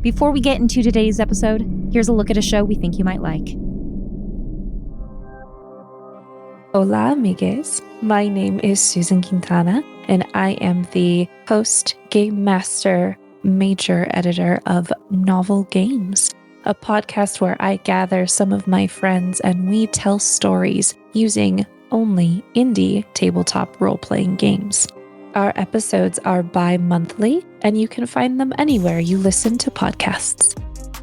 Before we get into today's episode, here's a look at a show we think you might like. Hola, amigues. My name is Susan Quintana, and I am the host, game master, major editor of Novel Games, a podcast where I gather some of my friends and we tell stories using only indie tabletop role-playing games. Our episodes are bi-monthly, and you can find them anywhere you listen to podcasts.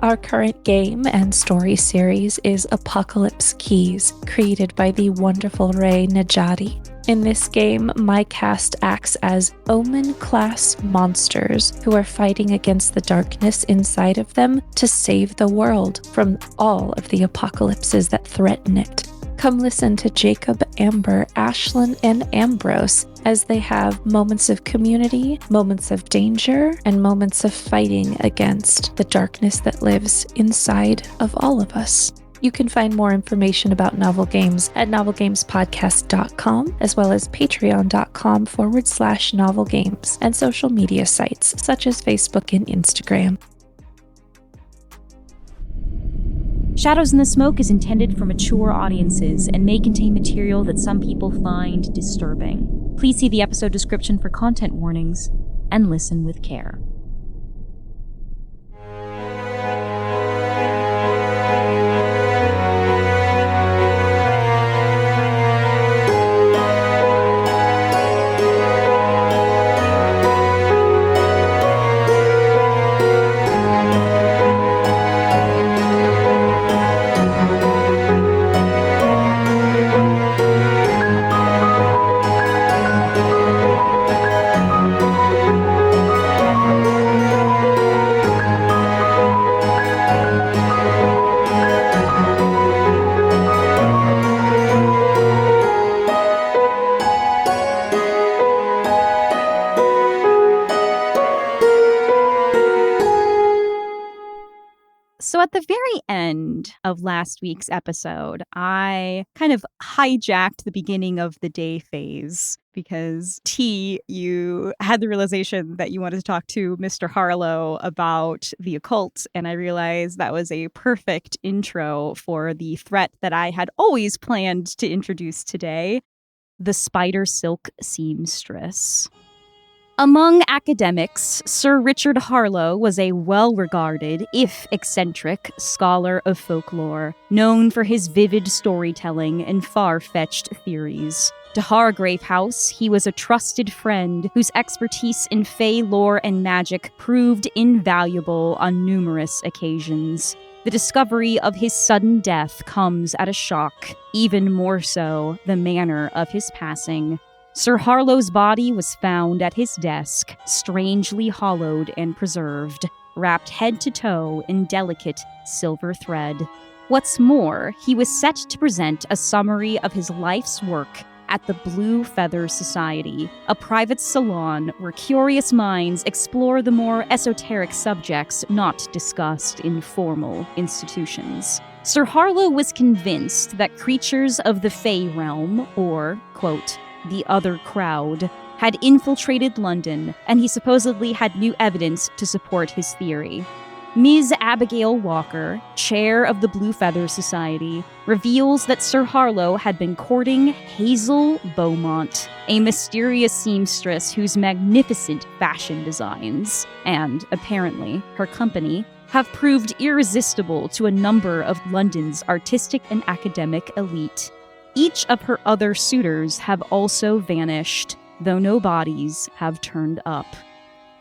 Our current game and story series is Apocalypse Keys, created by the wonderful Ray Najati. In this game, my cast acts as Omen-class monsters who are fighting against the darkness inside of them to save the world from all of the apocalypses that threaten it. Come listen to Jacob, Amber, Ashlyn, and Ambrose as they have moments of community, moments of danger, and moments of fighting against the darkness that lives inside of all of us. You can find more information about Novel Games at novelgamespodcast.com, as well as patreon.com/novelgames, and social media sites such as Facebook and Instagram. Shadows in the Smoke is intended for mature audiences and may contain material that some people find disturbing. Please see the episode description for content warnings and listen with care. So at the very end of last week's episode, I kind of hijacked the beginning of the day phase because you had the realization that you wanted to talk to Mr. Harlow about the occult, and I realized that was a perfect intro for the threat that I had always planned to introduce today, the spider silk seamstress. Among academics, Sir Richard Harlow was a well-regarded, if eccentric, scholar of folklore, known for his vivid storytelling and far-fetched theories. To Hargrave House, he was a trusted friend whose expertise in Fey lore and magic proved invaluable on numerous occasions. The discovery of his sudden death comes at a shock, even more so the manner of his passing. Sir Harlow's body was found at his desk, strangely hollowed and preserved, wrapped head to toe in delicate silver thread. What's more, he was set to present a summary of his life's work at the Blue Feather Society, a private salon where curious minds explore the more esoteric subjects not discussed in formal institutions. Sir Harlow was convinced that creatures of the Fey realm, or, quote, the other crowd, had infiltrated London, and he supposedly had new evidence to support his theory. Ms. Abigail Walker, chair of the Blue Feather Society, reveals that Sir Harlow had been courting Hazel Beaumont, a mysterious seamstress whose magnificent fashion designs, and, apparently, her company, have proved irresistible to a number of London's artistic and academic elite. Each of her other suitors have also vanished, though no bodies have turned up.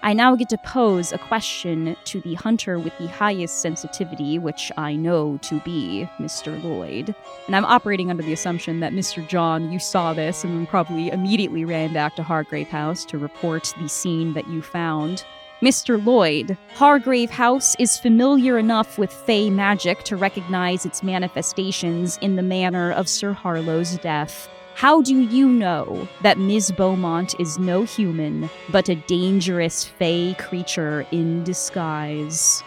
I now get to pose a question to the hunter with the highest sensitivity, which I know to be Mr. Lloyd. And I'm operating under the assumption that Mr. John, you saw this and probably immediately ran back to Hargrave House to report the scene that you found. Mr. Lloyd, Hargrave House is familiar enough with Fey magic to recognize its manifestations in the manner of Sir Harlow's death. How do you know that Ms. Beaumont is no human, but a dangerous Fey creature in disguise?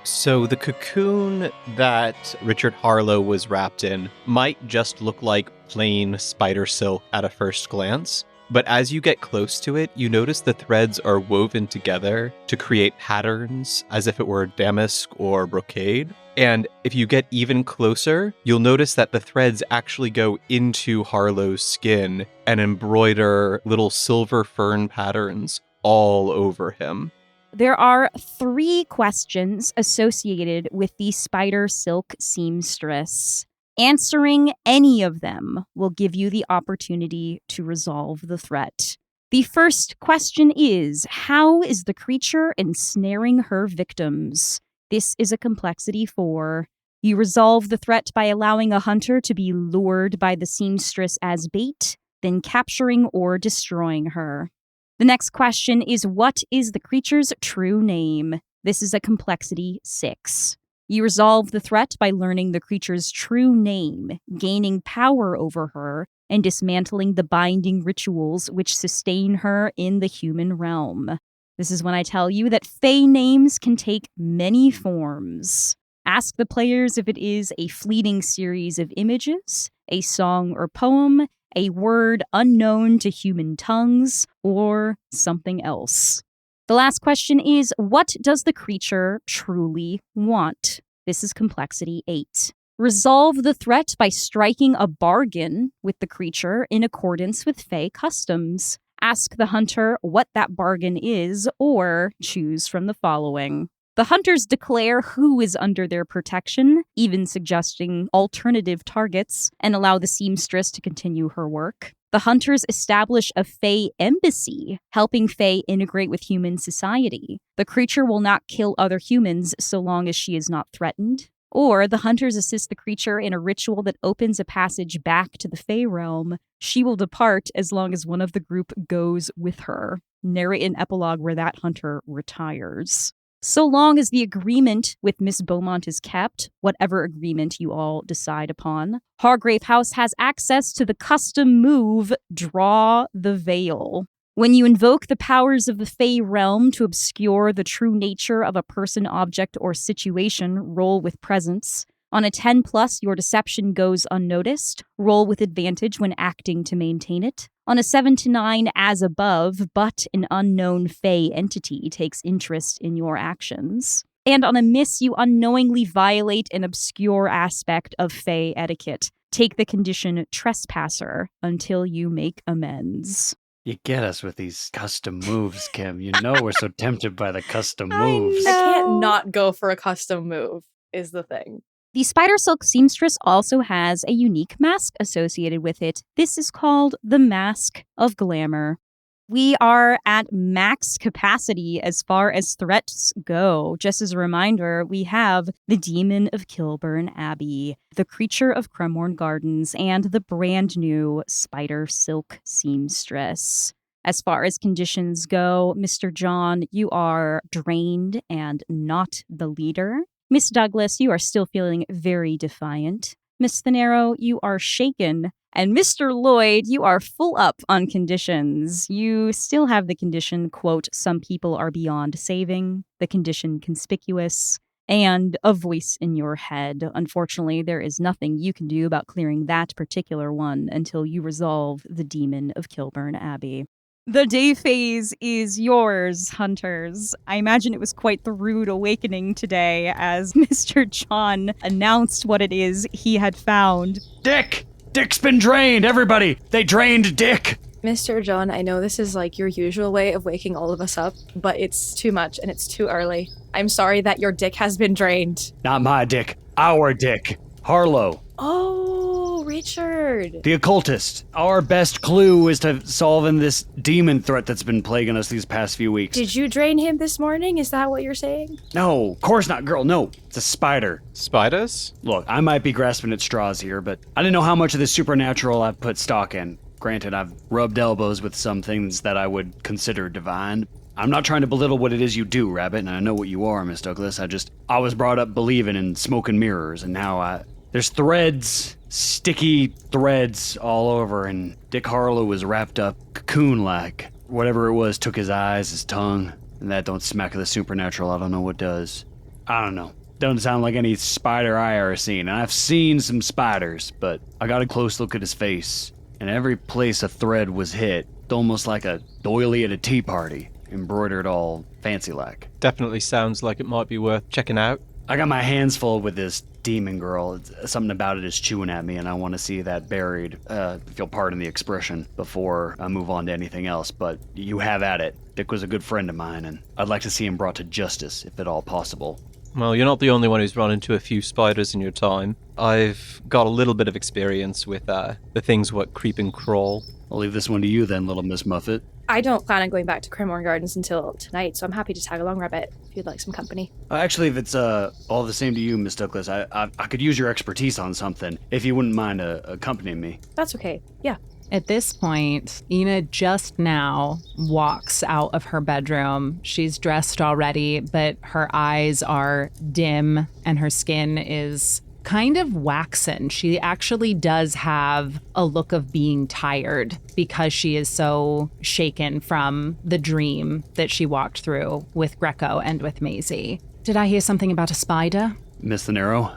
So the cocoon that Richard Harlow was wrapped in might just look like plain spider silk at a first glance, But as you get close to it, you notice the threads are woven together to create patterns as if it were damask or brocade. And if you get even closer, you'll notice that the threads actually go into Harlow's skin and embroider little silver fern patterns all over him. There are 3 questions associated with the spider silk seamstress. Answering any of them will give you the opportunity to resolve the threat. The first question is, how is the creature ensnaring her victims? This is a complexity 4. You resolve the threat by allowing a hunter to be lured by the seamstress as bait, then capturing or destroying her. The next question is, what is the creature's true name? This is a complexity 6. You resolve the threat by learning the creature's true name, gaining power over her, and dismantling the binding rituals which sustain her in the human realm. This is when I tell you that Fae names can take many forms. Ask the players if it is a fleeting series of images, a song or poem, a word unknown to human tongues, or something else. The last question is, what does the creature truly want? This is complexity 8. Resolve the threat by striking a bargain with the creature in accordance with Fae customs. Ask the hunter what that bargain is, or choose from the following. The hunters declare who is under their protection, even suggesting alternative targets, and allow the seamstress to continue her work. The hunters establish a Fae embassy, helping Fae integrate with human society. The creature will not kill other humans so long as she is not threatened. Or the hunters assist the creature in a ritual that opens a passage back to the Fae realm. She will depart as long as one of the group goes with her. Narrate an epilogue where that hunter retires. So long as the agreement with Miss Beaumont is kept, whatever agreement you all decide upon, Hargrave House has access to the custom move, Draw the Veil. When you invoke the powers of the Fae realm to obscure the true nature of a person, object, or situation, roll with presence. On a 10+, your deception goes unnoticed. Roll with advantage when acting to maintain it. On a 7 to 9, as above, but an unknown Fae entity takes interest in your actions. And on a miss, you unknowingly violate an obscure aspect of Fae etiquette. Take the condition trespasser until you make amends. You get us with these custom moves, Kim. You know we're so tempted by the custom moves. I can't not go for a custom move, is the thing. The spider silk seamstress also has a unique mask associated with it. This is called the Mask of Glamour. We are at max capacity as far as threats go. Just as a reminder, we have the Demon of Kilburn Abbey, the Creature of Cremorne Gardens, and the brand new Spider Silk Seamstress. As far as conditions go, Mr. John, you are drained and not the leader. Miss Douglas, you are still feeling very defiant. Miss Thanero, you are shaken. And Mr. Lloyd, you are full up on conditions. You still have the condition, quote, some people are beyond saving, the condition conspicuous, and a voice in your head. Unfortunately, there is nothing you can do about clearing that particular one until you resolve the Demon of Kilburn Abbey. The day phase is yours, hunters. I imagine it was quite the rude awakening today as Mr. John announced what it is he had found. Dick! Dick's been drained, everybody! They drained Dick! Mr. John, I know this is like your usual way of waking all of us up, but it's too much and it's too early. I'm sorry that your dick has been drained. Not my dick. Our dick. Harlow. Oh, Richard. The occultist. Our best clue is to solving this demon threat that's been plaguing us these past few weeks. Did you drain him this morning? Is that what you're saying? No, of course not, girl. No, it's a spider. Spiders? Look, I might be grasping at straws here, but I didn't know how much of this supernatural I've put stock in. Granted, I've rubbed elbows with some things that I would consider divine. I'm not trying to belittle what it is you do, Rabbit, and I know what you are, Miss Douglas. I was brought up believing in smoke and mirrors, and now there's threads, sticky threads all over, and Dick Harlow was wrapped up cocoon-like. Whatever it was took his eyes, his tongue, and that don't smack of the supernatural. I don't know what does. I don't know. Doesn't sound like any spider I ever seen, and I've seen some spiders, but I got a close look at his face, and every place a thread was hit, almost like a doily at a tea party, embroidered all fancy-like. Definitely sounds like it might be worth checking out. I got my hands full with this demon girl. Something about it is chewing at me, and I want to see that buried, if you'll pardon the expression, before I move on to anything else. But you have at it. Dick was a good friend of mine, and I'd like to see him brought to justice, if at all possible. Well, you're not the only one who's run into a few spiders in your time. I've got a little bit of experience with the things what creep and crawl. I'll leave this one to you then, little Miss Muffet. I don't plan on going back to Cremorne Gardens until tonight, so I'm happy to tag along, Rabbit, if you'd like some company. Actually, if it's all the same to you, Miss Douglas, I could use your expertise on something, if you wouldn't mind accompanying me. That's okay. Yeah. At this point, Ina just now walks out of her bedroom. She's dressed already, but her eyes are dim and her skin is kind of waxen. She actually does have a look of being tired because she is so shaken from the dream that she walked through with Greco and with Maisie. Did I hear something about a spider? Miss Thanero?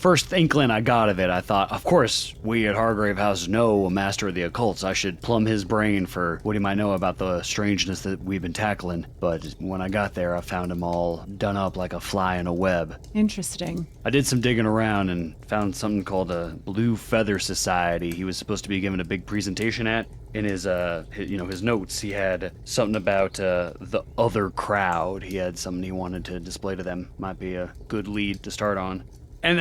First inkling I got of it, I thought, of course, we at Hargrave House know a master of the occults. I should plumb his brain for what he might know about the strangeness that we've been tackling. But when I got there, I found him all done up like a fly in a web. Interesting. I did some digging around and found something called a Blue Feather Society he was supposed to be giving a big presentation at. In his notes, he had something about the other crowd. He had something he wanted to display to them. Might be a good lead to start on. And,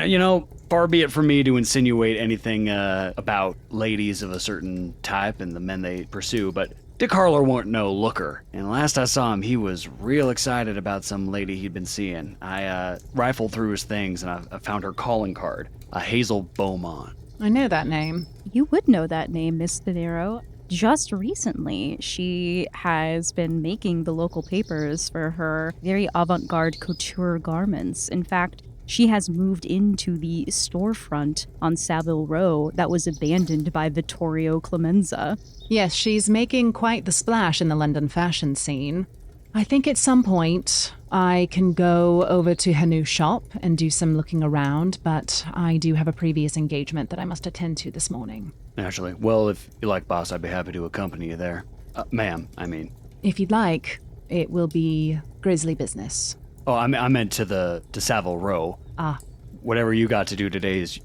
far be it from me to insinuate anything about ladies of a certain type and the men they pursue, but Dick Harlow weren't no looker. And last I saw him, he was real excited about some lady he'd been seeing. I rifled through his things and I found her calling card, a Hazel Beaumont. I know that name. You would know that name, Miss Thanero. Just recently, she has been making the local papers for her very avant-garde couture garments. In fact, she has moved into the storefront on Savile Row that was abandoned by Vittorio Clemenza. Yes, she's making quite the splash in the London fashion scene. I think at some point I can go over to her new shop and do some looking around, but I do have a previous engagement that I must attend to this morning. Naturally. Well, if you like, boss, I'd be happy to accompany you there. Ma'am, I mean. If you'd like, it will be grisly business. Oh, I meant to Savile Row. Ah. Whatever you got to do today is,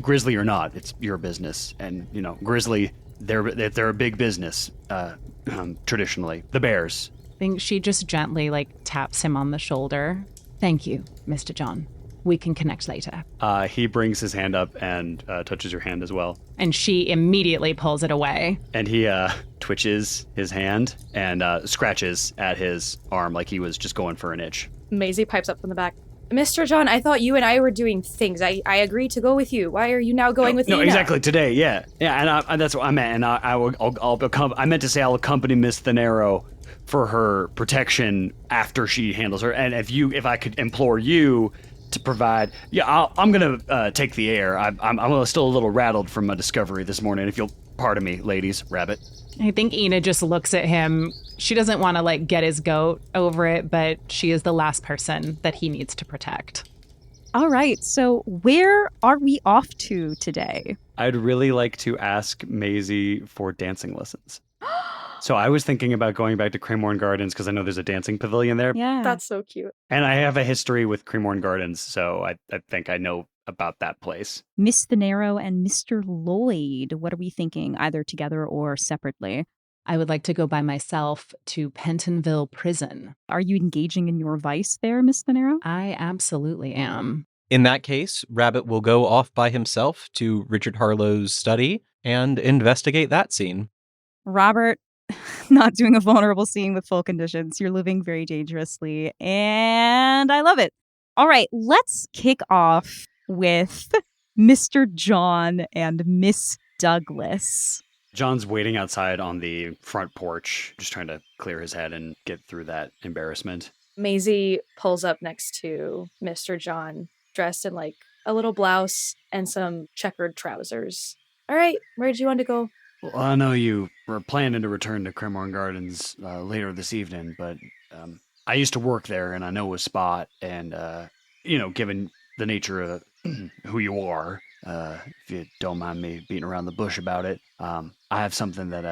grisly or not, it's your business. And, grisly, they're a big business, traditionally. The Bears. I think she just gently, taps him on the shoulder. Thank you, Mr. John. We can connect later. He brings his hand up and touches your hand as well. And she immediately pulls it away. And he twitches his hand and scratches at his arm like he was just going for an itch. Maisie pipes up from the back. Mr. John, I thought you and I were doing things. I agreed to go with you. Why are you now going with me? No, exactly, today, yeah. Yeah, and that's what I meant. And I meant to say I'll accompany Miss Thanero for her protection after she handles her. And if I could implore you to provide, I'm gonna take the air. I'm still a little rattled from my discovery this morning. If you'll pardon me, ladies, Rabbit. I think Ina just looks at him. She doesn't want to get his goat over it, but she is the last person that he needs to protect. All right, so where are we off to today? I'd really like to ask Maisie for dancing lessons. So I was thinking about going back to Cremorne Gardens because I know there's a dancing pavilion there. Yeah. That's so cute. And I have a history with Cremorne Gardens, so I think I know about that place. Miss Thanero and Mr. Lloyd, what are we thinking, either together or separately? I would like to go by myself to Pentonville Prison. Are you engaging in your vice there, Miss Thanero? I absolutely am. In that case, Rabbit will go off by himself to Richard Harlow's study and investigate that scene. Robert, not doing a vulnerable scene with full conditions. You're living very dangerously, and I love it. All right, let's kick off with Mr. John and Miss Douglas. John's waiting outside on the front porch, just trying to clear his head and get through that embarrassment. Maisie pulls up next to Mr. John, dressed in a little blouse and some checkered trousers. All right, where did you want to go? Well, I know you were planning to return to Cremorne Gardens later this evening, but I used to work there and I know a spot, and given the nature of who you are if you don't mind me beating around the bush about it. I have something that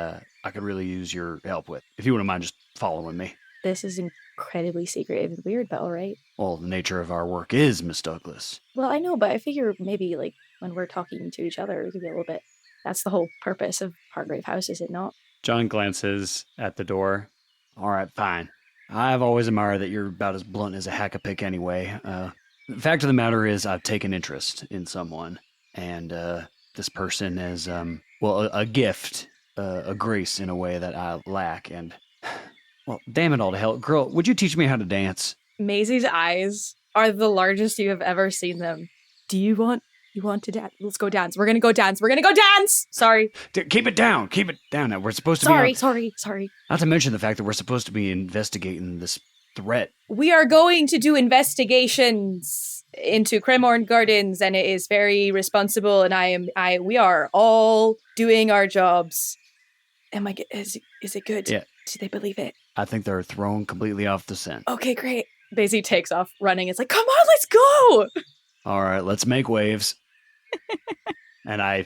I could really use your help with. If you wouldn't mind just following me. This is incredibly secretive and weird, Belle, right? Well, the nature of our work is, Miss Douglas. Well, I know, but I figure maybe, like, when we're talking to each other, it could be a little bit... That's the whole purpose of Hargrave House, is it not? John glances at the door. All right, fine. I've always admired that you're about as blunt as a hack-a-pick anyway. The fact of the matter is I've taken interest in someone, and this person is, a gift, a grace in a way that I lack, and... Well, damn it all to hell. Girl, would you teach me how to dance? Maisie's eyes are the largest you have ever seen them. Do you want to dance? Let's go dance. We're gonna go dance. Sorry. Keep it down. Keep it down. Now, we're supposed to Sorry. Not to mention the fact that we're supposed to be investigating this threat. We are going to do investigations into Cremorne Gardens, and it is very responsible, and we are all doing our jobs. Is it good? Yeah. Do they believe it? I think they're thrown completely off the scent. Okay, great. Maisie takes off running. It's like, come on, let's go! All right, let's make waves. And I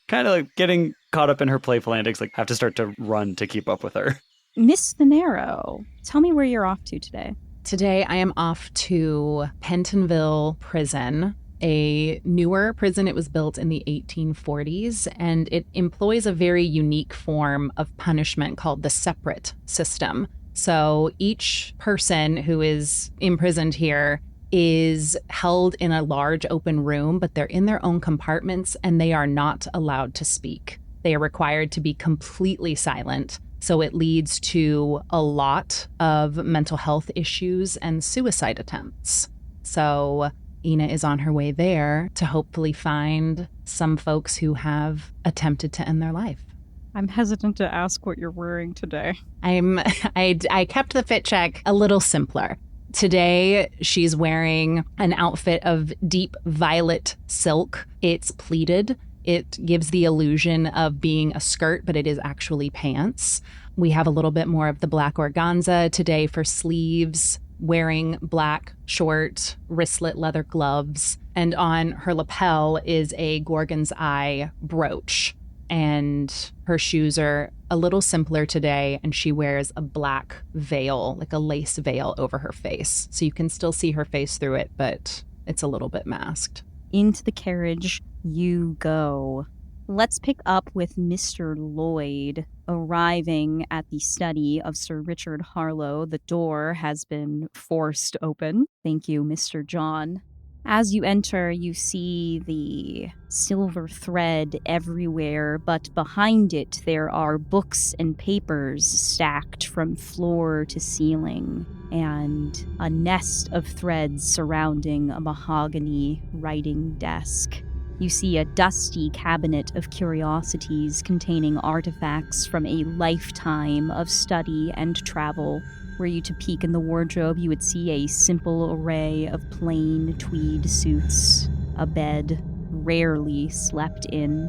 kind of like getting caught up in her playful antics, like have to start to run to keep up with her. Miss Thanero, tell me where you're off to today. Today, I am off to Pentonville Prison, a newer prison. It was built in the 1840s, and it employs a very unique form of punishment called the separate system. So each person who is imprisoned here is held in a large open room, but they're in their own compartments and they are not allowed to speak. They are required to be completely silent. So it leads to a lot of mental health issues and suicide attempts. So Ina is on her way there to hopefully find some folks who have attempted to end their life. I'm hesitant to ask what you're wearing today. I kept the fit check a little simpler. Today, she's wearing an outfit of deep violet silk. It's pleated. It gives the illusion of being a skirt, but it is actually pants. We have a little bit more of the black organza today for sleeves, wearing black short wristlet leather gloves. And on her lapel is a Gorgon's Eye brooch. And her shoes are a little simpler today, and she wears a black veil, like a lace veil over her face. So you can still see her face through it, but it's a little bit masked. Into the carriage you go. Let's pick up with Mr. Lloyd arriving at the study of Sir Richard Harlow. The door has been forced open. Thank you, Mr. John. As you enter, you see the silver thread everywhere, but behind it there are books and papers stacked from floor to ceiling, and a nest of threads surrounding a mahogany writing desk. You see a dusty cabinet of curiosities containing artifacts from a lifetime of study and travel. Were you to peek in the wardrobe, you would see a simple array of plain tweed suits, a bed rarely slept in.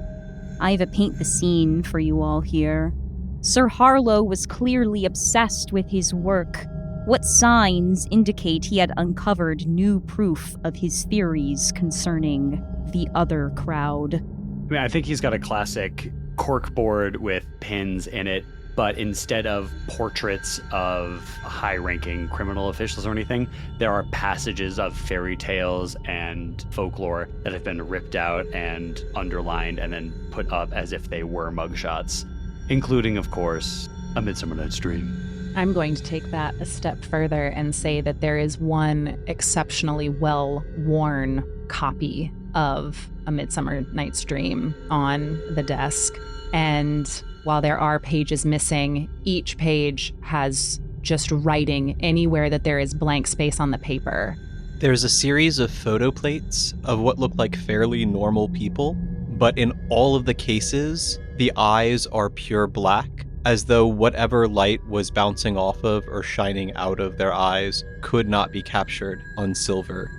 I have a paint the scene for you all here. Sir Harlow was clearly obsessed with his work. What signs indicate he had uncovered new proof of his theories concerning the other crowd? I mean, I think he's got a classic corkboard with pins in it, but instead of portraits of high-ranking criminal officials or anything, there are passages of fairy tales and folklore that have been ripped out and underlined and then put up as if they were mugshots, including, of course, A Midsummer Night's Dream. I'm going to take that a step further and say that there is one exceptionally well-worn copy of A Midsummer Night's Dream on the desk, and while there are pages missing, each page has just writing anywhere that there is blank space on the paper. There's a series of photo plates of what look like fairly normal people, but in all of the cases, the eyes are pure black, as though whatever light was bouncing off of or shining out of their eyes could not be captured on silver.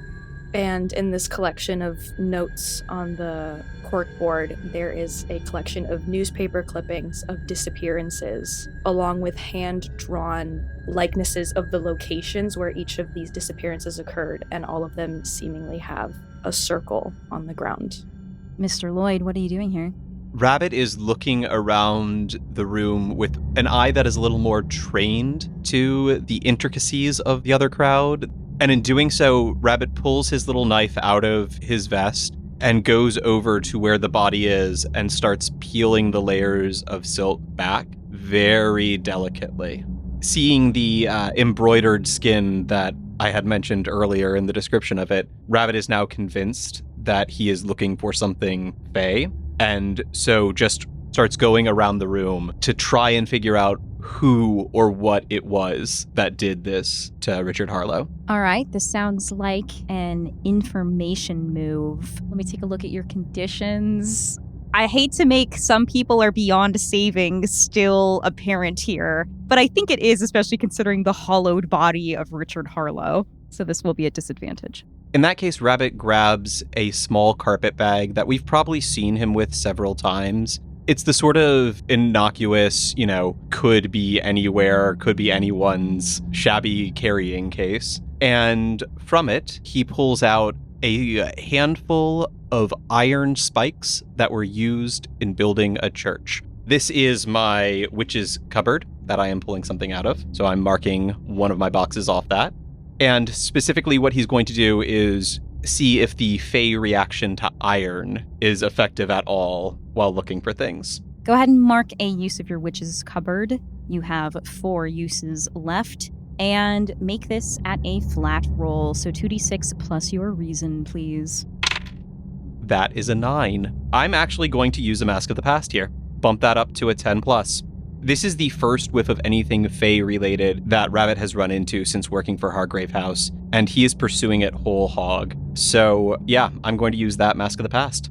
And in this collection of notes on the corkboard, there is a collection of newspaper clippings of disappearances, along with hand-drawn likenesses of the locations where each of these disappearances occurred, and all of them seemingly have a circle on the ground. Mr. Lloyd, what are you doing here? Rabbit is looking around the room with an eye that is a little more trained to the intricacies of the other crowd. And in doing so, Rabbit pulls his little knife out of his vest and goes over to where the body is and starts peeling the layers of silk back very delicately. Seeing the embroidered skin that I had mentioned earlier in the description of it, Rabbit is now convinced that he is looking for something fey, and so just starts going around the room to try and figure out who or what it was that did this to Richard Harlow. All right, this sounds like an information move. Let me take a look at your conditions. I hate to make some people are beyond saving still apparent here, but I think it is, especially considering the hollowed body of Richard Harlow. So this will be a disadvantage. In that case, Rabbit grabs a small carpet bag that we've probably seen him with several times. It's the sort of innocuous, could be anywhere, could be anyone's shabby carrying case. And from it, he pulls out a handful of iron spikes that were used in building a church. This is my witch's cupboard that I am pulling something out of. So I'm marking one of my boxes off that. And specifically what he's going to do is see if the Fey reaction to iron is effective at all while looking for things. Go ahead and mark a use of your witch's cupboard. You have 4 uses left. And make this at a flat roll. So 2d6 plus your reason, please. That is a 9. I'm actually going to use a Mask of the Past here. Bump that up to a 10 plus. This is the first whiff of anything Fey related that Rabbit has run into since working for Hargrave House, and he is pursuing it whole hog. So yeah, I'm going to use that Mask of the Past.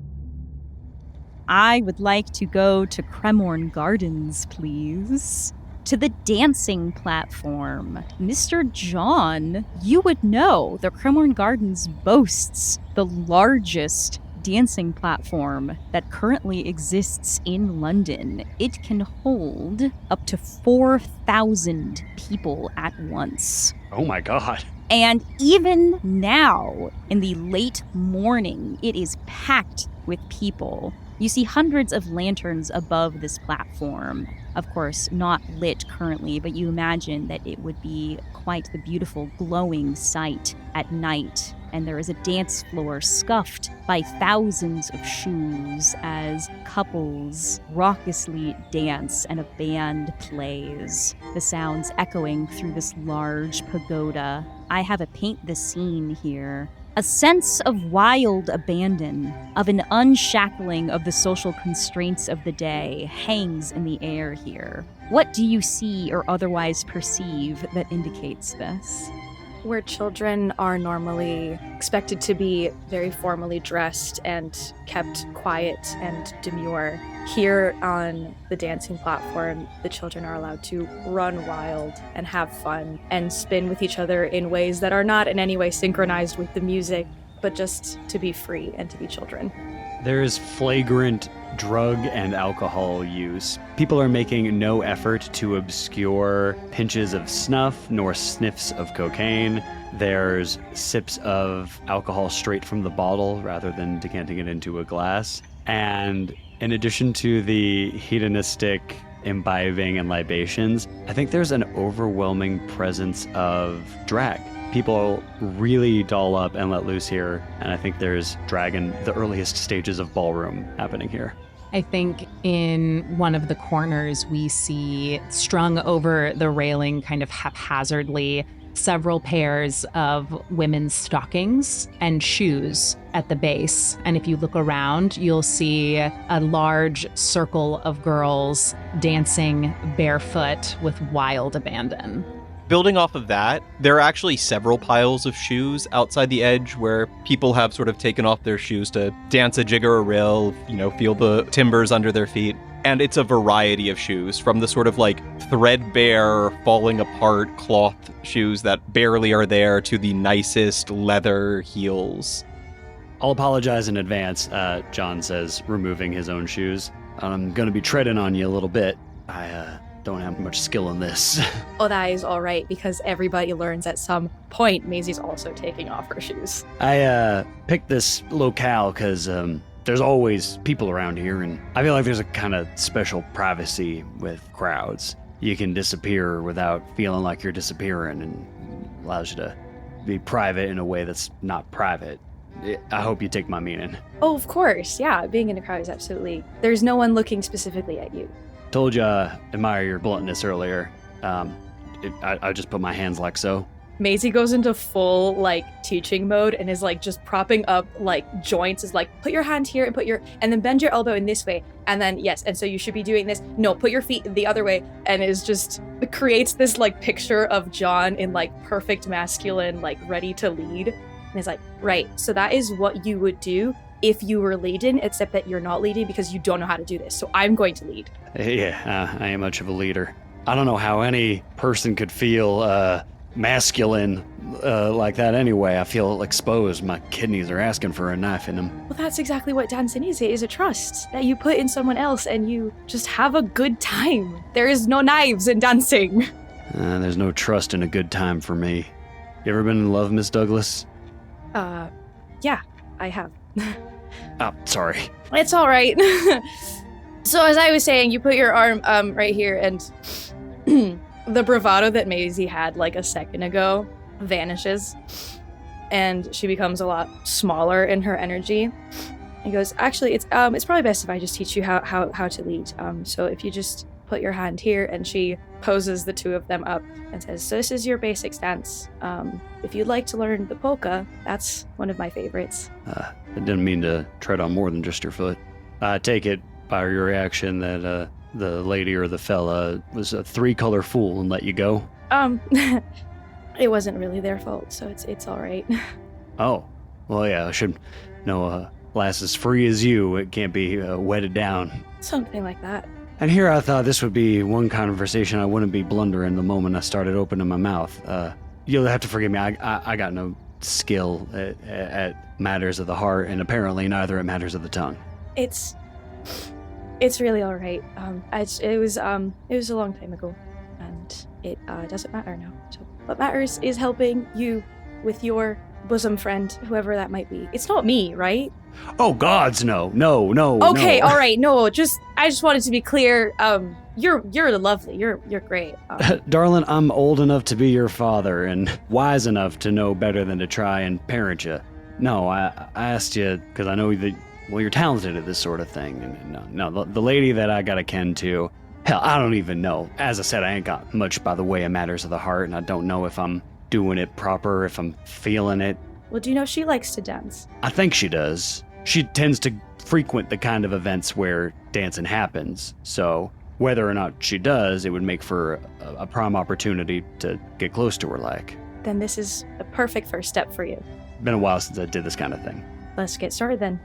I would like to go to Cremorne Gardens, please. To the dancing platform. Mr. John, you would know that Cremorne Gardens boasts the largest dancing platform that currently exists in London. It can hold up to 4,000 people at once. Oh my god. And even now, in the late morning, it is packed with people. You see hundreds of lanterns above this platform. Of course, not lit currently, but you imagine that it would be quite the beautiful glowing sight at night. And there is a dance floor scuffed by thousands of shoes as couples raucously dance and a band plays, the sounds echoing through this large pagoda. I have a paint the scene here. A sense of wild abandon, of an unshackling of the social constraints of the day hangs in the air here. What do you see or otherwise perceive that indicates this? Where children are normally expected to be very formally dressed and kept quiet and demure, here on the dancing platform, the children are allowed to run wild and have fun and spin with each other in ways that are not in any way synchronized with the music, but just to be free and to be children. There is flagrant drug and alcohol use. People are making no effort to obscure pinches of snuff nor sniffs of cocaine. There's sips of alcohol straight from the bottle rather than decanting it into a glass. And in addition to the hedonistic imbibing and libations, I think there's an overwhelming presence of drag. People really doll up and let loose here, and I think there's drag in the earliest stages of ballroom happening here. I think in one of the corners we see strung over the railing kind of haphazardly several pairs of women's stockings and shoes at the base. And if you look around, you'll see a large circle of girls dancing barefoot with wild abandon. Building off of that, there are actually several piles of shoes outside the edge where people have sort of taken off their shoes to dance a jig or a reel, feel the timbers under their feet. And it's a variety of shoes, from the sort of like threadbare, falling apart cloth shoes that barely are there to the nicest leather heels. I'll apologize in advance, John says, removing his own shoes. I'm going to be treading on you a little bit. I don't have much skill in this. Oh, that is all right, because everybody learns at some point Maisie's also taking off her shoes. I picked this locale because there's always people around here, and I feel like there's a kind of special privacy with crowds. You can disappear without feeling like you're disappearing, and allows you to be private in a way that's not private. I hope you take my meaning. Oh, of course. Yeah, being in a crowd is absolutely... There's no one looking specifically at you. Told you I admire your bluntness earlier. I just put my hands like so. Maisie goes into full, like, teaching mode and is, like, just propping up, like, joints. Is like, put your hand here and then bend your elbow in this way. And then, yes, and so you should be doing this. No, put your feet the other way. And is just, creates this, like, picture of John in, like, perfect masculine, like, ready to lead. And it's like, right, so that is what you would do if you were leading, except that you're not leading because you don't know how to do this. So I'm going to lead. Yeah, I ain't much of a leader. I don't know how any person could feel, masculine like that anyway. I feel exposed. My kidneys are asking for a knife in them. Well, that's exactly what dancing is. It is a trust that you put in someone else and you just have a good time. There is no knives in dancing. There's no trust in a good time for me. You ever been in love, Miss Douglas? Yeah, I have. Oh, sorry. It's all right. So as I was saying, you put your arm right here, and the bravado that Maisie had like a second ago vanishes, and she becomes a lot smaller in her energy. He goes, actually, it's probably best if I just teach you how to lead. So if you just put your hand here, and she poses the two of them up and says, so this is your basic stance. If you'd like to learn the polka, that's one of my favorites. I didn't mean to tread on more than just your foot. I take it by your reaction that the lady or the fella was a 3-color fool and let you go? It wasn't really their fault, so it's all right. Oh, well, yeah, I should know lass as free as you, it can't be wetted down. Something like that. And here I thought this would be one conversation I wouldn't be blundering the moment I started opening my mouth. You'll have to forgive me, I got no skill at matters of the heart, and apparently neither at matters of the tongue. It's really all right. It was a long time ago, and it doesn't matter now. So what matters is helping you with your bosom friend, whoever that might be. It's not me, right? Oh gods, no. Okay, no. all right, no. I just wanted to be clear. You're lovely. You're great. Darling, I'm old enough to be your father and wise enough to know better than to try and parent you. No, I asked you because I know that. Well, you're talented at this sort of thing. And no, the lady that I gotta ken to, hell, I don't even know. As I said, I ain't got much by the way of matters of the heart, and I don't know if I'm doing it proper, if I'm feeling it. Well, do you know she likes to dance? I think she does. She tends to frequent the kind of events where dancing happens, so whether or not she does, it would make for a prime opportunity to get close to her like. Then this is a perfect first step for you. Been a while since I did this kind of thing. Let's get started then.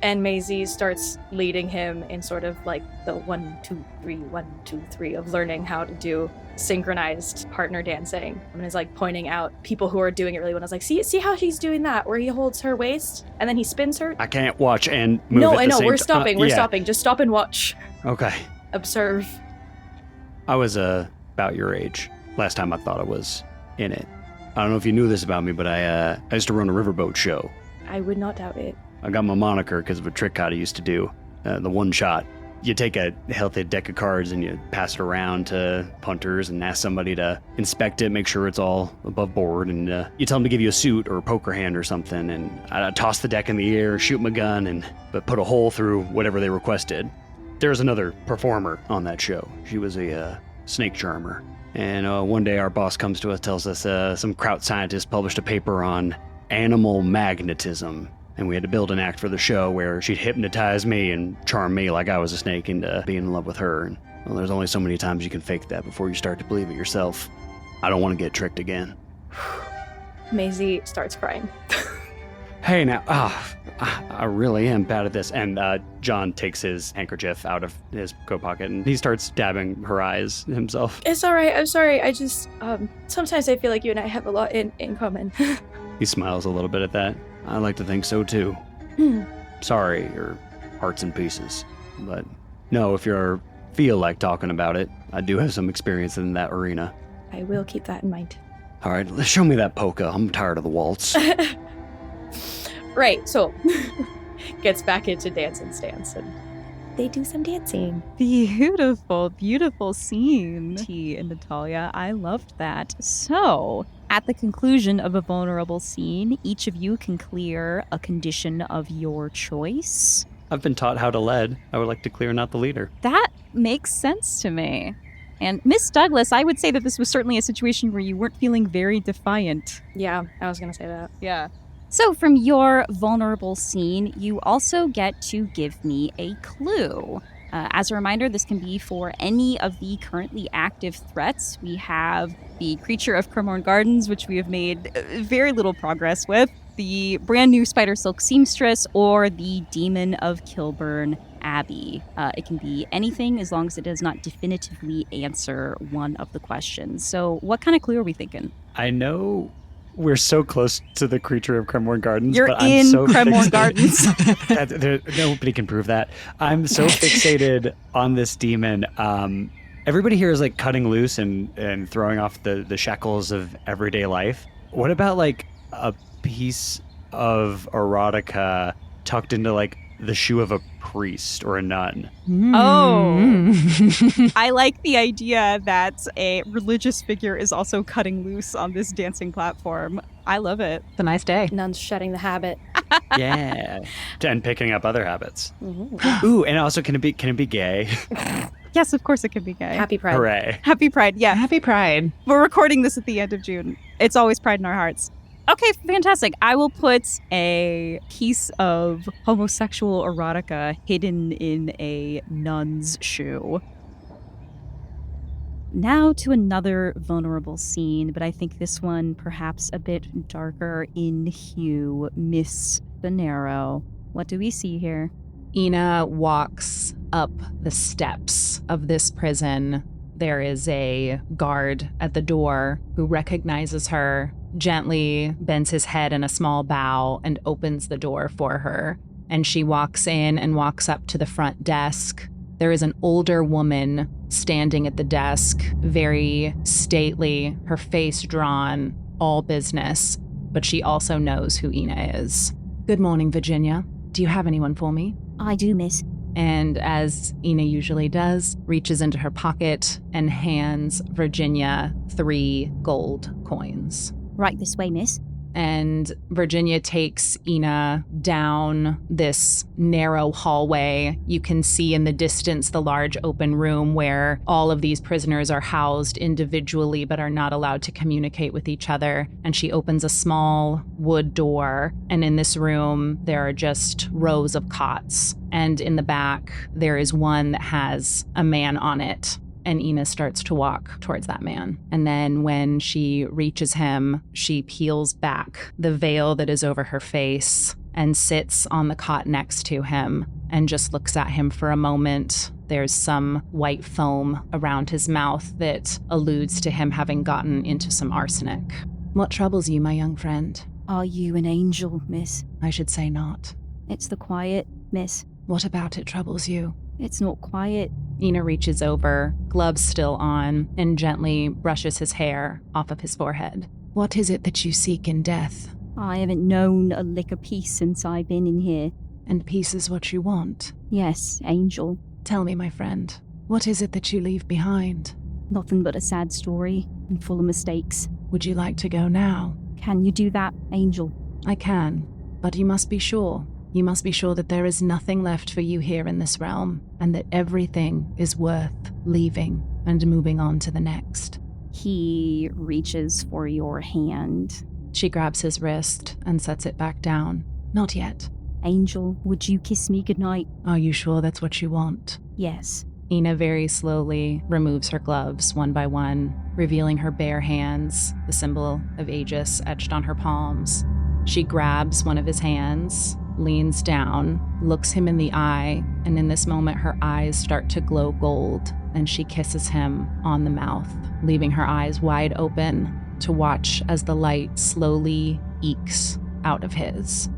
And Maisie starts leading him in sort of like the 1, 2, 3, 1, 2, 3 of learning how to do synchronized partner dancing. And is like pointing out people who are doing it really well. I was like, see how he's doing that, where he holds her waist and then he spins her? I can't watch and move No, at I the know, same we're stopping, we're yeah. stopping. Just stop and watch. Okay. Observe. I was about your age last time I thought I was in it. I don't know if you knew this about me, but I used to run a riverboat show. I would not doubt it. I got my moniker because of a trick I used to do, the one shot. You take a healthy deck of cards and you pass it around to punters and ask somebody to inspect it, make sure it's all above board, and you tell them to give you a suit or a poker hand or something, and I'd toss the deck in the air, shoot my gun, but put a hole through whatever they requested. There's another performer on that show. She was a snake charmer. And one day our boss comes to us, tells us some kraut scientist published a paper on animal magnetism. And we had to build an act for the show where she'd hypnotize me and charm me like I was a snake into being in love with her. And well, there's only so many times you can fake that before you start to believe it yourself. I don't want to get tricked again. Maisie starts crying. Hey now, I really am bad at this. And John takes his handkerchief out of his coat pocket and he starts dabbing her eyes himself. It's all right. I'm sorry. I just, sometimes I feel like you and I have a lot in common. He smiles a little bit at that. I like to think so too. Sorry, your heart's in pieces. But no, if you feel like talking about it, I do have some experience in that arena. I will keep that in mind. All right, let's show me that polka. I'm tired of the waltz. Right, so gets back into dancing stance and they do some dancing. Beautiful, beautiful scene, T and Natalia. I loved that. So, at the conclusion of a vulnerable scene, each of you can clear a condition of your choice. I've been taught how to lead. I would like to clear not the leader. That makes sense to me. And Miss Douglas, I would say that this was certainly a situation where you weren't feeling very defiant. Yeah, I was going to say that. Yeah. So from your vulnerable scene, you also get to give me a clue. As a reminder, this can be for any of the currently active threats. We have the Creature of Cremorne Gardens, which we have made very little progress with, the brand new Spider Silk Seamstress, or the Demon of Kilburn Abbey. It can be anything as long as it does not definitively answer one of the questions. So what kind of clue are we thinking? I know we're so close to the Creature of Cremorne Gardens. You're but in I'm so Cremorne Gardens. Nobody can prove that. I'm so fixated on this demon. Everybody here is like cutting loose and throwing off the shackles of everyday life. What about like a piece of erotica tucked into like the shoe of a priest or a nun? Oh, I like the idea that a religious figure is also cutting loose on this dancing platform. I love it. It's a nice day. Nuns shedding the habit. Yeah. And picking up other habits. Mm-hmm. Ooh, and also can it be gay? Yes, of course it can be gay. Happy Pride. Hooray. Happy Pride, yeah. Happy Pride. We're recording this at the end of June. It's always Pride in our hearts. Okay, fantastic. I will put a piece of homosexual erotica hidden in a nun's shoe. Now to another vulnerable scene, but I think this one perhaps a bit darker in hue. Miss Thanero. What do we see here? Ina walks up the steps of this prison. There is a guard at the door who recognizes her, gently bends his head in a small bow, and opens the door for her. And she walks in and walks up to the front desk. There is an older woman standing at the desk, very stately, her face drawn, all business, but she also knows who Ina is. Good morning, Virginia. Do you have anyone for me? I do, miss. And as Ina usually does, reaches into her pocket and hands Virginia 3 gold coins. Right this way, miss. And Virginia takes Ina down this narrow hallway. You can see in the distance the large open room where all of these prisoners are housed individually but are not allowed to communicate with each other. And she opens a small wood door. And in this room, there are just rows of cots. And in the back, there is one that has a man on it. And Ina starts to walk towards that man. And then when she reaches him, she peels back the veil that is over her face and sits on the cot next to him and just looks at him for a moment. There's some white foam around his mouth that alludes to him having gotten into some arsenic. What troubles you, my young friend? Are you an angel, miss? I should say not. It's the quiet, miss. What about it troubles you? It's not quiet. Ina reaches over, gloves still on, and gently brushes his hair off of his forehead. What is it that you seek in death? I haven't known a lick of peace since I've been in here. And peace is what you want? Yes, angel. Tell me, my friend, what is it that you leave behind? Nothing but a sad story and full of mistakes. Would you like to go now? Can you do that, angel? I can, but you must be sure. You must be sure that there is nothing left for you here in this realm, and that everything is worth leaving and moving on to the next. He reaches for your hand. She grabs his wrist and sets it back down. Not yet. Angel, would you kiss me goodnight? Are you sure that's what you want? Yes. Ina very slowly removes her gloves one by one, revealing her bare hands, the symbol of Aegis etched on her palms. She grabs one of his hands, leans down, looks him in the eye, and in this moment her eyes start to glow gold, and she kisses him on the mouth, leaving her eyes wide open to watch as the light slowly ekes out of his.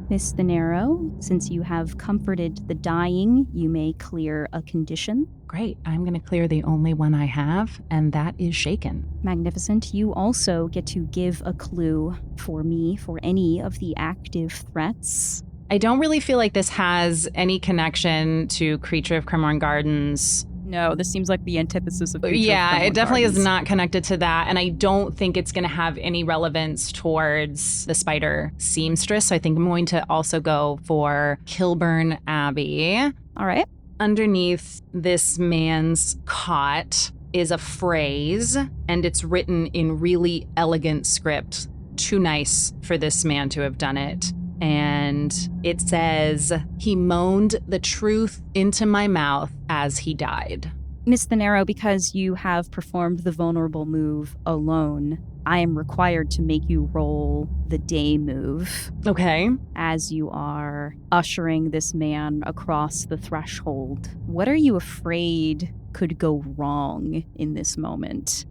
Miss Thanero, since you have comforted the dying, you may clear a condition. Great, I'm going to clear the only one I have, and that is shaken. Magnificent. You also get to give a clue for me for any of the active threats. I don't really feel like this has any connection to Creature of Cremorne Gardens. No, this seems like the antithesis of Creature of Yeah, Cremorne it definitely Gardens. is not connected to that. And I don't think it's going to have any relevance towards the spider seamstress. So I think I'm going to also go for Kilburn Abbey. All right. Underneath this man's cot is a phrase, and it's written in really elegant script. Too nice for this man to have done it. And it says, "He moaned the truth into my mouth as he died." Miss Thanero, because you have performed the vulnerable move alone, I am required to make you roll the day move Okay. as you are ushering this man across the threshold. What are you afraid could go wrong in this moment?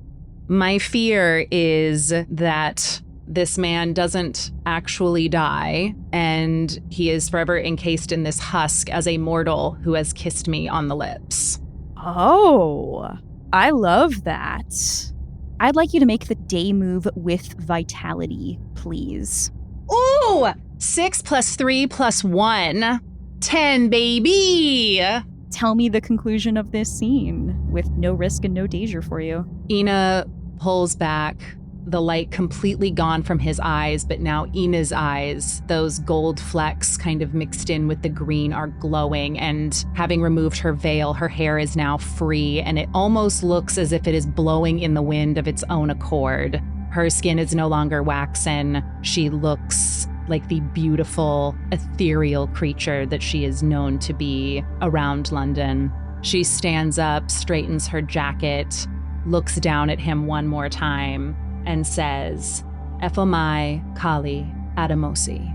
My fear is that this man doesn't actually die, and he is forever encased in this husk as a mortal who has kissed me on the lips. Oh, I love that. I'd like you to make the day move with vitality, please. Ooh! 6 + 3 + 1. 10, baby! Tell me the conclusion of this scene with no risk and no danger for you. Ina pulls back, the light completely gone from his eyes, but now Ina's eyes, those gold flecks kind of mixed in with the green, are glowing, and having removed her veil, her hair is now free, and it almost looks as if it is blowing in the wind of its own accord. Her skin is no longer waxen. She looks like the beautiful, ethereal creature that she is known to be around London. She stands up, straightens her jacket, looks down at him one more time, and says, "Ephomai Kali Adamosi,"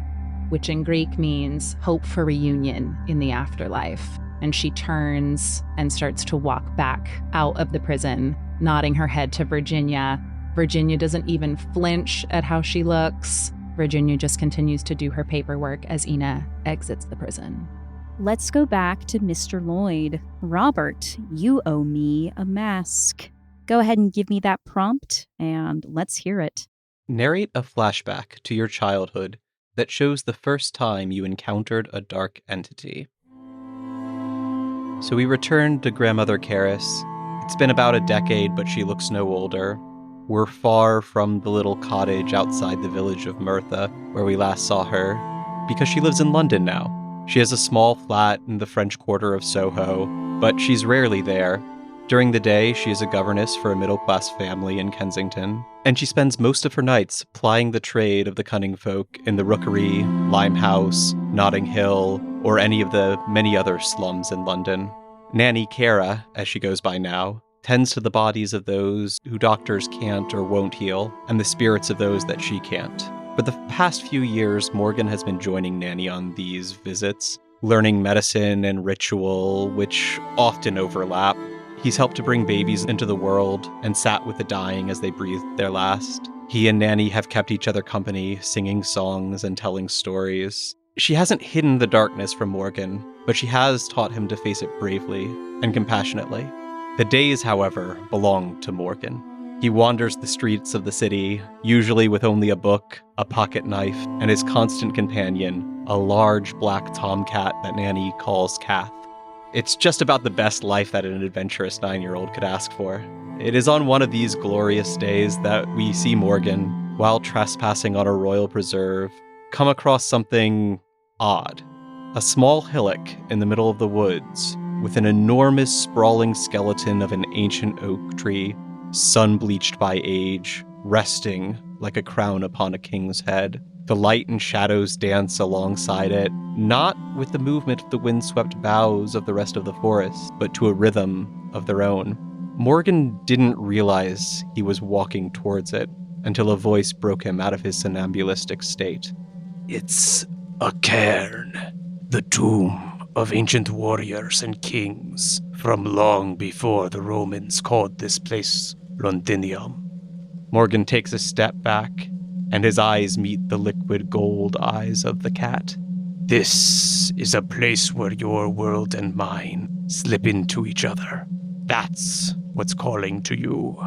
which in Greek means hope for reunion in the afterlife. And she turns and starts to walk back out of the prison, nodding her head to Virginia. Virginia doesn't even flinch at how she looks. Virginia just continues to do her paperwork as Ina exits the prison. Let's go back to Mr. Lloyd. Robert, you owe me a mask. Go ahead and give me that prompt, and let's hear it. Narrate a flashback to your childhood that shows the first time you encountered a dark entity. So we return to Grandmother Karis. It's been about a decade, but she looks no older. We're far from the little cottage outside the village of Merthyr, where we last saw her, because she lives in London now. She has a small flat in the French Quarter of Soho, but she's rarely there. During the day, she is a governess for a middle-class family in Kensington, and she spends most of her nights plying the trade of the cunning folk in the Rookery, Limehouse, Notting Hill, or any of the many other slums in London. Nanny Cara, as she goes by now, tends to the bodies of those who doctors can't or won't heal, and the spirits of those that she can't. For the past few years, Morgan has been joining Nanny on these visits, learning medicine and ritual, which often overlap. He's helped to bring babies into the world and sat with the dying as they breathed their last. He and Nanny have kept each other company, singing songs and telling stories. She hasn't hidden the darkness from Morgan, but she has taught him to face it bravely and compassionately. The days, however, belong to Morgan. He wanders the streets of the city, usually with only a book, a pocket knife, and his constant companion, a large black tomcat that Nanny calls Kath. It's just about the best life that an adventurous 9-year-old could ask for. It is on one of these glorious days that we see Morgan, while trespassing on a royal preserve, come across something odd. A small hillock in the middle of the woods, with an enormous sprawling skeleton of an ancient oak tree, sun-bleached by age, resting like a crown upon a king's head. The light and shadows dance alongside it, not with the movement of the windswept boughs of the rest of the forest, but to a rhythm of their own. Morgan didn't realize he was walking towards it until a voice broke him out of his somnambulistic state. It's a cairn, the tomb of ancient warriors and kings from long before the Romans called this place Londinium. Morgan takes a step back, and his eyes meet the liquid gold eyes of the cat. This is a place where your world and mine slip into each other. That's what's calling to you.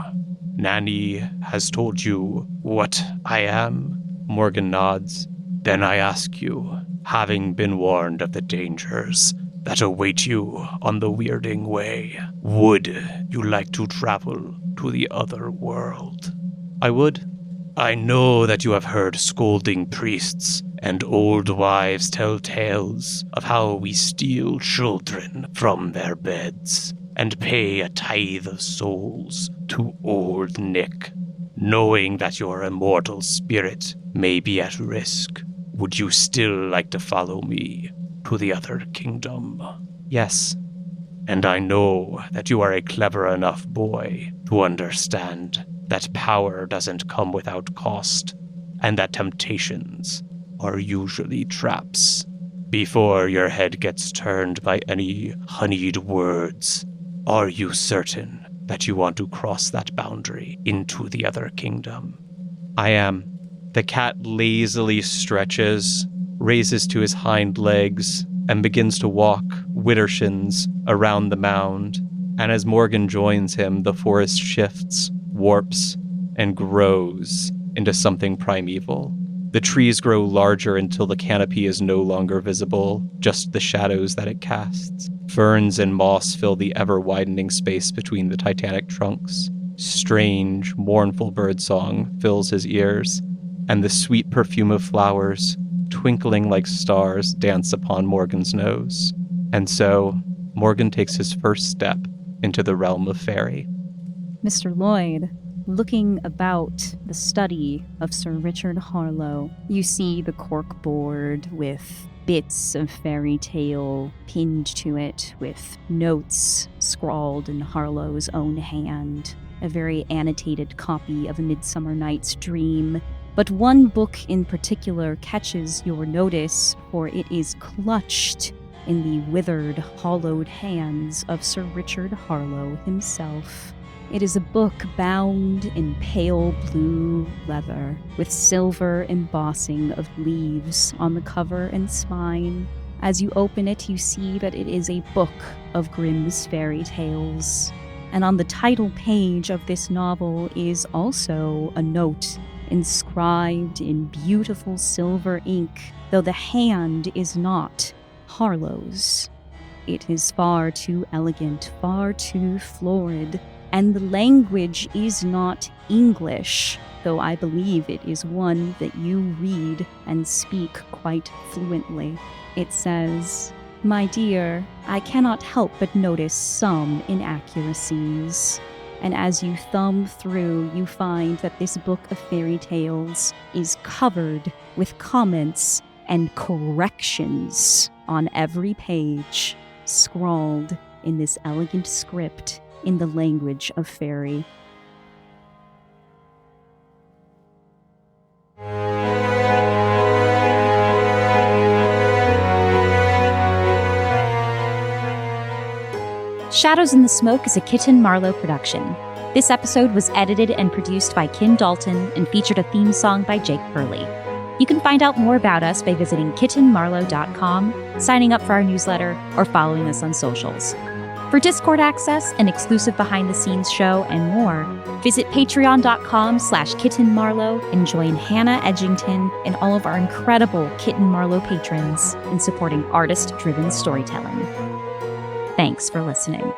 Nanny has told you what I am? Morgan nods. Then I ask you, having been warned of the dangers that await you on the Weirding Way, would you like to travel to the other world? I would. I know that you have heard scolding priests and old wives tell tales of how we steal children from their beds and pay a tithe of souls to Old Nick. Knowing that your immortal spirit may be at risk, would you still like to follow me to the other kingdom? Yes. And I know that you are a clever enough boy to understand that power doesn't come without cost, and that temptations are usually traps. Before your head gets turned by any honeyed words, are you certain that you want to cross that boundary into the other kingdom? I am. The cat lazily stretches, raises to his hind legs, and begins to walk widdershins around the mound. And as Morgan joins him, the forest shifts, warps, and grows into something primeval. The trees grow larger until the canopy is no longer visible, just the shadows that it casts. Ferns and moss fill the ever-widening space between the titanic trunks. Strange, mournful birdsong fills his ears, and the sweet perfume of flowers, twinkling like stars, dance upon Morgan's nose. And so, Morgan takes his first step into the realm of fairy. Mr. Lloyd, looking about the study of Sir Richard Harlow, you see the cork board with bits of fairy tale pinned to it, with notes scrawled in Harlow's own hand, a very annotated copy of A Midsummer Night's Dream. But one book in particular catches your notice, for it is clutched in the withered, hollowed hands of Sir Richard Harlow himself. It is a book bound in pale blue leather, with silver embossing of leaves on the cover and spine. As you open it, you see that it is a book of Grimm's fairy tales. And on the title page of this novel is also a note inscribed in beautiful silver ink, though the hand is not Harlow's. It is far too elegant, far too florid, and the language is not English, though I believe it is one that you read and speak quite fluently. It says, "My dear, I cannot help but notice some inaccuracies." And as you thumb through, you find that this book of fairy tales is covered with comments and corrections on every page, scrawled in this elegant script in the language of fairy. Shadows in the Smoke is a Kitten Marlowe production. This episode was edited and produced by Kim Dalton and featured a theme song by Jake Pierle. You can find out more about us by visiting kittenmarlowe.com, signing up for our newsletter, or following us on socials. For Discord access, an exclusive behind-the-scenes show, and more, visit patreon.com/kittenmarlowe and join Hannah Edgington and all of our incredible Kitten Marlowe patrons in supporting artist-driven storytelling. Thanks for listening.